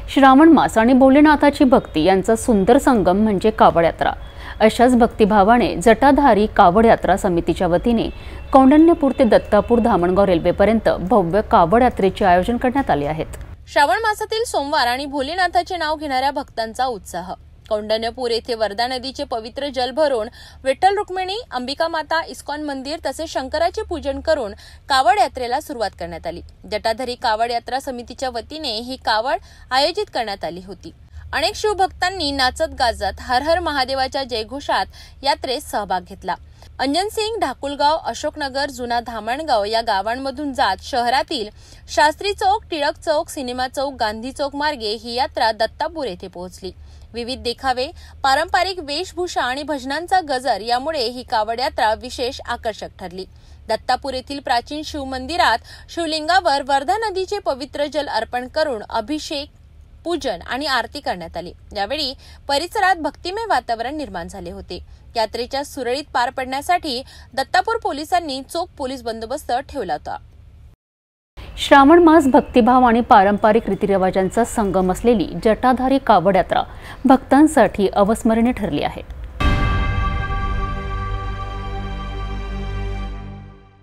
श्रावण मास आणि भोलेनाथाची भक्ती यांचा सुंदर संगम म्हणजे कावड यात्रा। अशाच भक्तिभावाने जटाधारी कावड यात्रा समितीच्या वतीने कौंडण्यपूर ते दत्तापूर धामणगाव रेल्वेपर्यंत भव्य कावड यात्रेचे आयोजन करण्यात आले आहे। श्रावण मासातील सोमवार आणि भोलेनाथाचे नाव घेणाऱ्या भक्तांचा उत्साह। कौंडण्यपूर येथे वर्धा नदीचे पवित्र जल भरून विठ्ठल रुक्मिणी, अंबिका माता, इस्कॉन मंदिर तसेच शंकराचे पूजन करून कावड यात्रेला सुरुवात करण्यात आली। जटाधारी कावड यात्रा समितीच्या वतीने ही कावड आयोजित करण्यात आली होती। अनेक शिवभक्तांनी नाचत गाजत हर हर महादेवाच्या जयघोषात यात्रेत सहभाग घेतला। अंजनसिंग, ढाकुलगाव, अशोकनगर, जुना धामणगाव या गावांमधून जात शहरातील शास्त्री चौक, टिळक चौक, सिनेमा चौक, गांधी चौक मार्गे ही यात्रा दत्तापूर येथे पोहोचली। विविध देखावे, पारंपरिक वेशभूषा आणि भजनांचा गजर यामुळे ही कावड यात्रा विशेष आकर्षक ठरली। दत्तापूर येथील प्राचीन शिव मंदिरात शिवलिंगावर वर्धा नदीचे पवित्र जल अर्पण करून अभिषेक, पूजन आणि आरती करण्यात आली। यावेळी परिसरात भक्तिमय वातावरण निर्माण झाले होते। यात्रेच्या सुरळीत पार पडण्यासाठी दत्तापूर पोलिसांनी चोख पोलीस बंदोबस्त ठेवला होता। श्रावण मास भक्तिभाव आणि पारंपरिक रीतिरिवाजांचा संगम असलेली जटाधारी कावड यात्रा भक्तांसाठी अविस्मरणीय ठरली आहे।